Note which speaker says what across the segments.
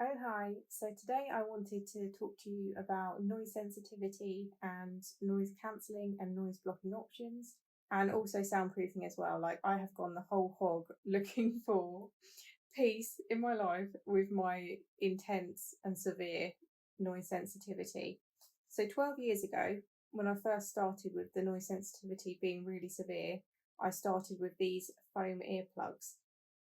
Speaker 1: Oh, hi. So today I wanted to talk to you about noise sensitivity and noise cancelling and noise blocking options, and also soundproofing as well. Like, I have gone the whole hog looking for peace in my life with my intense and severe noise sensitivity. So 12 years ago, when I first started with the noise sensitivity being really severe, I started with these foam earplugs.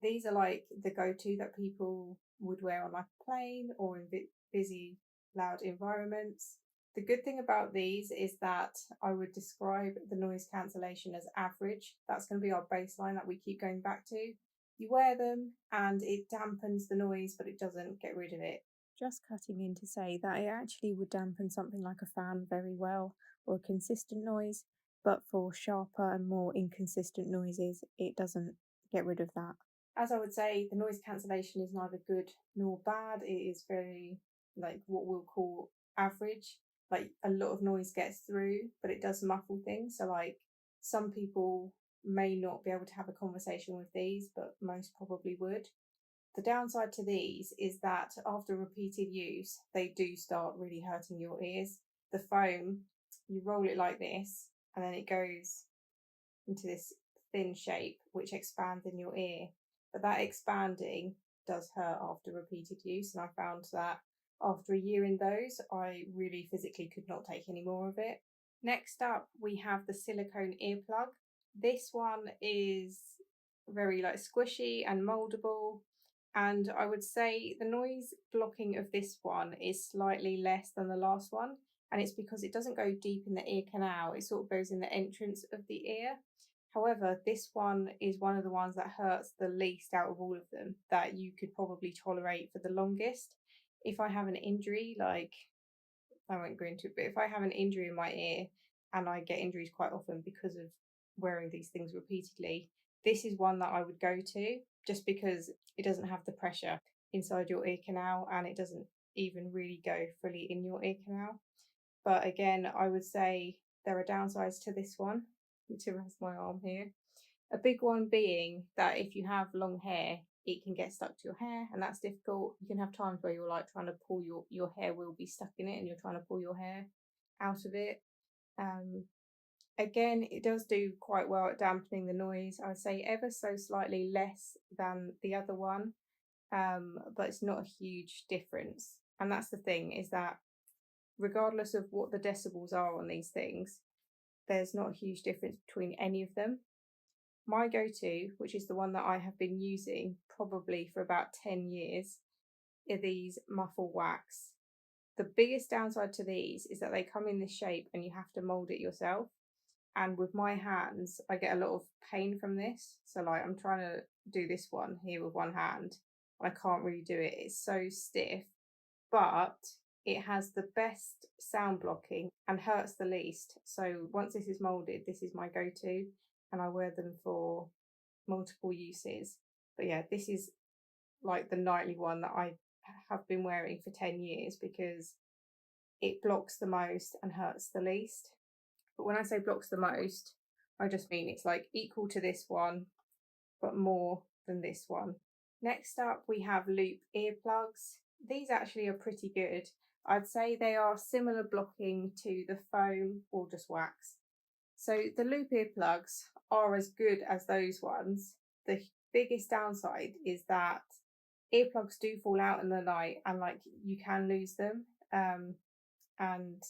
Speaker 1: These are like the go-to that people would wear on like a plane or in busy, loud environments. The good thing about these is that I would describe the noise cancellation as average. That's going to be our baseline that we keep going back to. You wear them and it dampens the noise, but it doesn't get rid of it. Just cutting in to say that it actually would dampen something like a fan very well or a consistent noise, but for sharper and more inconsistent noises, it doesn't get rid of that. As I would say, the noise cancellation is neither good nor bad. It is very, like, what we'll call average. Like, a lot of noise gets through, but it does muffle things. So, like, some people may not be able to have a conversation with these, but most probably would. The downside to these is that after repeated use, they do start really hurting your ears. The foam, you roll it like this, and then it goes into this thin shape, which expands in your ear. But that expanding does hurt after repeated use. And I found that after a year in those, I really physically could not take any more of it. Next up, we have the silicone earplug. This one is very like squishy and moldable. And I would say the noise blocking of this one is slightly less than the last one. And it's because it doesn't go deep in the ear canal, it sort of goes in the entrance of the ear. However, this one is one of the ones that hurts the least out of all of them, that you could probably tolerate for the longest. If I have an injury, like, I won't go into it, but if I have an injury in my ear, and I get injuries quite often because of wearing these things repeatedly, this is one that I would go to just because it doesn't have the pressure inside your ear canal and it doesn't even really go fully in your ear canal. But again, I would say there are downsides to this one. I need to rest my arm here. A big one being that if you have long hair, it can get stuck to your hair, and that's difficult. You can have times where you're like trying to pull your hair will be stuck in it, and you're trying to pull your hair out of it. Um, Again, it does do quite well at dampening the noise. I would say ever so slightly less than the other one, but it's not a huge difference. And that's the thing, is that regardless of what the decibels are on these things, there's not a huge difference between any of them. My go to, which is the one that I have been using probably for about 10 years, are these muffle wax. The biggest downside to these is that they come in this shape and you have to mold it yourself. And with my hands, I get a lot of pain from this. So, like, I'm trying to do this one here with one hand. I can't really do it. It's so stiff, but it has the best sound blocking and hurts the least. So once this is molded, this is my go-to, and I wear them for multiple uses. But yeah, this is like the nightly one that I have been wearing for 10 years because it blocks the most and hurts the least. But when I say blocks the most, I just mean it's like equal to this one, but more than this one. Next up, we have loop earplugs. These actually are pretty good. I'd say they are similar blocking to the foam or just wax. So the loop earplugs are as good as those ones. The biggest downside is that earplugs do fall out in the night and like you can lose them. And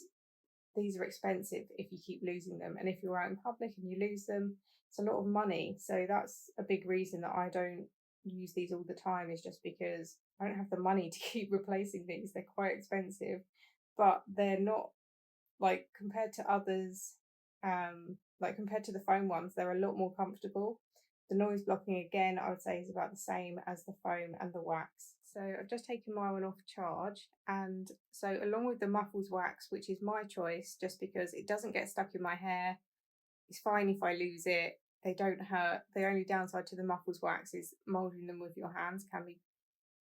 Speaker 1: these are expensive if you keep losing them. And if you're out in public and you lose them, it's a lot of money. So that's a big reason that I don't use these all the time, is just because I don't have the money to keep replacing these. They're quite expensive, but they're not, like, compared to others, like compared to the foam ones, they're a lot more comfortable. The noise blocking, again, I would say is about the same as the foam and the wax. So I've just taken my one off charge, and so along with the muffles wax, which is my choice just because it doesn't get stuck in my hair, it's fine if I lose it, they don't hurt. The only downside to the muffles wax is molding them with your hands can be,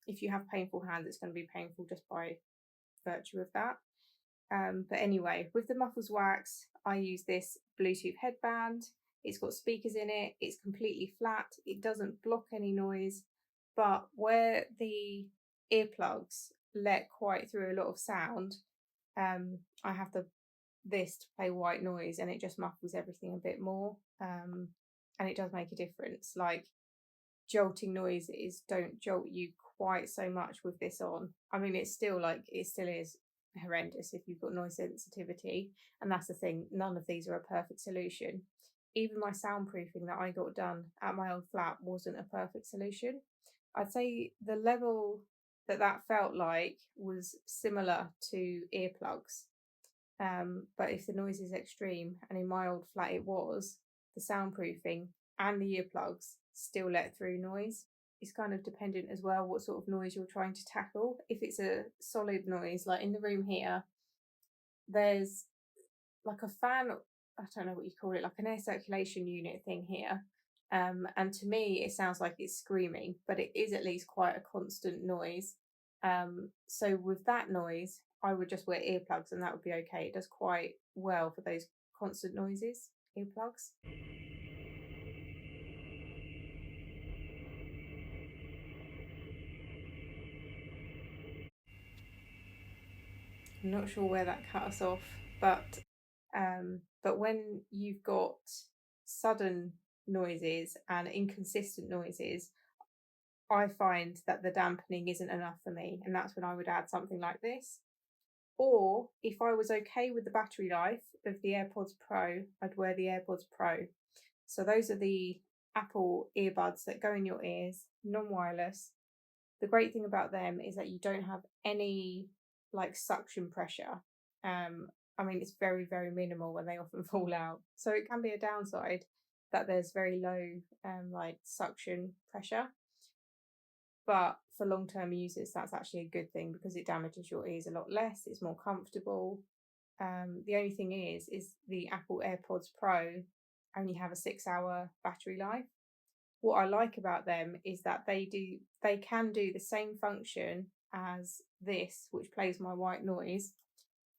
Speaker 1: if you have painful hands, it's going to be painful just by virtue of that. But anyway, with the muffles wax, I use this Bluetooth headband. It's got speakers in it. It's completely flat. It doesn't block any noise. But where the earplugs let quite through a lot of sound, I have this to play white noise, and it just muffles everything a bit more. And it does make a difference. Like, jolting noises don't jolt you quite so much with this on. I mean, it still is horrendous if you've got noise sensitivity, and that's the thing, none of these are a perfect solution. Even my soundproofing that I got done at my old flat wasn't a perfect solution. I'd say the level that felt like was similar to earplugs. But if the noise is extreme, and in my old flat it was, the soundproofing and the earplugs still let through noise. It's kind of dependent as well what sort of noise you're trying to tackle. If it's a solid noise, like in the room here, there's like a fan, I don't know what you call it, like an air circulation unit thing here. And to me, it sounds like it's screaming, but it is at least quite a constant noise. So with that noise, I would just wear earplugs and that would be okay. It does quite well for those constant noises, earplugs. I'm not sure where that cut us off, but when you've got sudden noises and inconsistent noises, I find that the dampening isn't enough for me, and that's when I would add something like this. Or if I was okay with the battery life of the AirPods Pro, I'd wear the AirPods Pro. So those are the Apple earbuds that go in your ears, non-wireless. The great thing about them is that you don't have any like suction pressure. I mean, it's very, very minimal when they often fall out. So it can be a downside that there's very low like suction pressure. But for long-term users, that's actually a good thing because it damages your ears a lot less. It's more comfortable. The only thing is the Apple AirPods Pro only have a 6-hour battery life. What I like about them is that they can do the same function as this, which plays my white noise,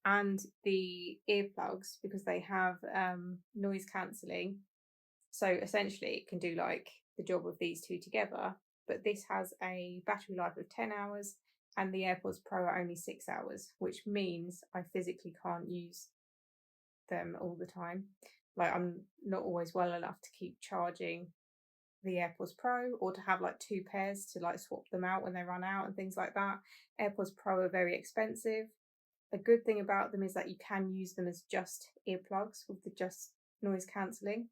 Speaker 1: and the earplugs, because they have noise cancelling. So essentially it can do like the job of these two together, but this has a battery life of 10 hours and the AirPods Pro are only 6 hours, which means I physically can't use them all the time. Like, I'm not always well enough to keep charging the AirPods Pro, or to have like two pairs to like swap them out when they run out and things like that. AirPods Pro are very expensive. A good thing about them is that you can use them as just earplugs with the just noise cancelling.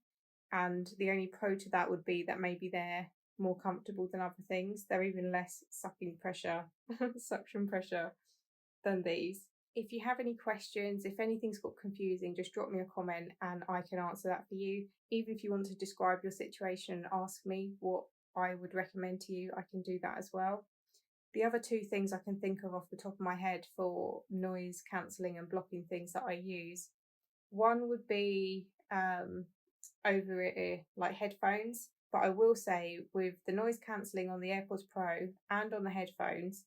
Speaker 1: And the only pro to that would be that maybe they're more comfortable than other things. They're even less suction pressure than these. If you have any questions, if anything's got confusing, just drop me a comment and I can answer that for you. Even if you want to describe your situation and ask me what I would recommend to you, I can do that as well. The other two things I can think of off the top of my head for noise cancelling and blocking things that I use, one would be over ear, like headphones. But I will say, with the noise cancelling on the AirPods Pro and on the headphones,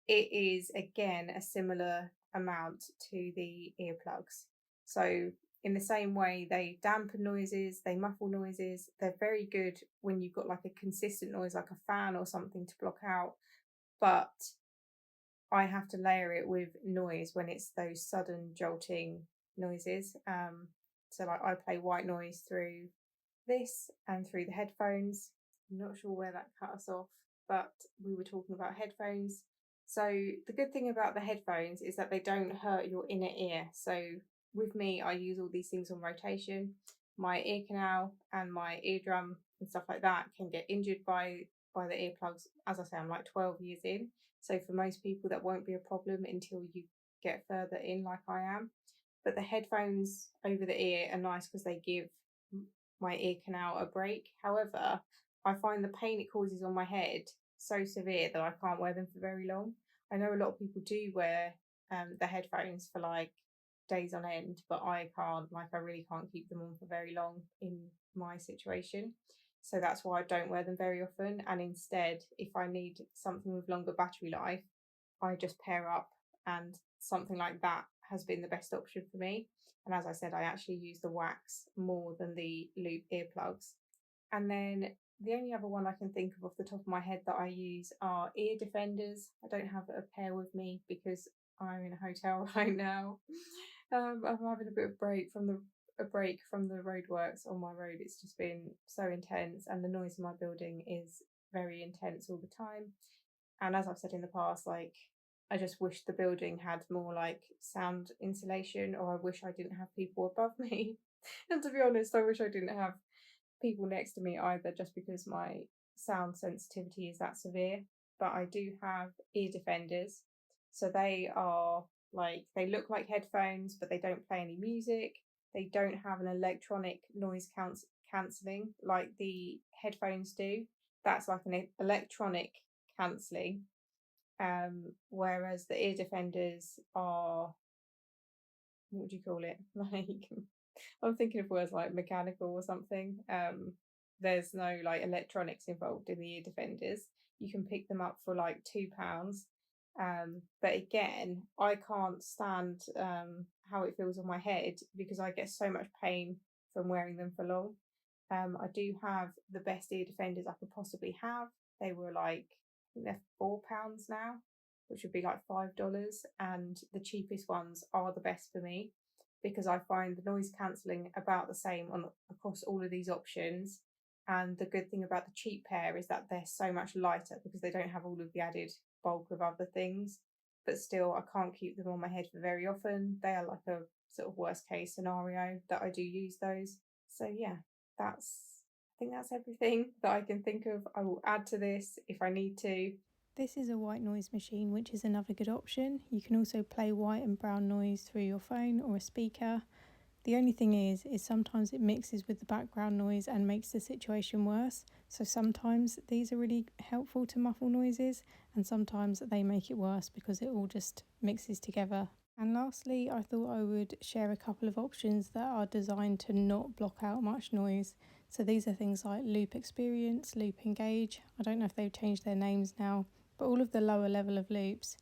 Speaker 1: it is again a similar amount to the earplugs. So in the same way, they dampen noises, they muffle noises. They're very good when you've got like a consistent noise, like a fan or something to block out. But I have to layer it with noise when it's those sudden jolting noises. So like I play white noise through this and through the headphones. I'm not sure where that cut us off, but we were talking about headphones. So the good thing about the headphones is that they don't hurt your inner ear. So with me, I use all these things on rotation. My ear canal and my eardrum and stuff like that can get injured by the earplugs. As I say, I'm like 12 years in. So for most people, that won't be a problem until you get further in, like I am. But the headphones over the ear are nice because they give my ear canal a break. However, I find the pain it causes on my head so severe that I can't wear them for very long. I know a lot of people do wear the headphones for like days on end, but I can't. Like, I really can't keep them on for very long in my situation. So that's why I don't wear them very often. And instead, if I need something with longer battery life, I just pair up, and something like that has been the best option for me. And as I said, I actually use the wax more than the loop earplugs. And then The only other one I can think of off the top of my head that I use are ear defenders. I don't have a pair with me because I'm in a hotel right now. I'm having a bit of a break from the roadworks on my road. It's just been so intense, and the noise in my building is very intense all the time. And as I've said in the past, like, I just wish the building had more like sound insulation, or I wish I didn't have people above me. And to be honest, I wish I didn't have people next to me either, just because my sound sensitivity is that severe. But I do have ear defenders. So they are like, they look like headphones, but they don't play any music. They don't have an electronic noise cancelling like the headphones do. That's like an electronic cancelling. Whereas the ear defenders are, what would you call it? Like, I'm thinking of words like mechanical or something. There's no like electronics involved in the ear defenders. You can pick them up for like £2. But again, I can't stand how it feels on my head because I get so much pain from wearing them for long. I do have the best ear defenders I could possibly have. They were like, I think they're £4 now, which would be like $5. And the cheapest ones are the best for me because I find the noise cancelling about the same on across all of these options. And the good thing about the cheap pair is that they're so much lighter because they don't have all of the added bulk of other things. But still, I can't keep them on my head for very often. They are like a sort of worst case scenario that I do use those. So yeah, I think that's everything that I can think of. I will add to this if I need to.
Speaker 2: This is a white noise machine, which is another good option. You can also play white and brown noise through your phone or a speaker. The only thing is sometimes it mixes with the background noise and makes the situation worse. So sometimes these are really helpful to muffle noises, and sometimes they make it worse because it all just mixes together. And lastly, I thought I would share a couple of options that are designed to not block out much noise. So these are things like Loop Experience, Loop Engage. I don't know if they've changed their names now, but all of the lower level of loops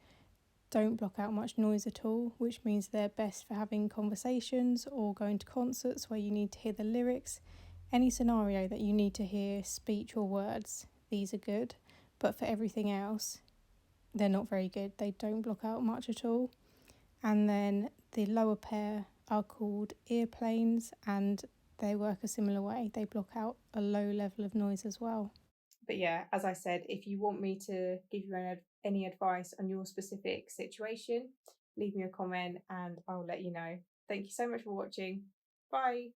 Speaker 2: don't block out much noise at all, which means they're best for having conversations or going to concerts where you need to hear the lyrics. Any scenario that you need to hear speech or words, these are good, but for everything else, they're not very good. They don't block out much at all. And then the lower pair are called earplanes, and they work a similar way. They block out a low level of noise as well.
Speaker 1: But yeah, as I said, if you want me to give you any advice on your specific situation, leave me a comment and I'll let you know. Thank you so much for watching. Bye.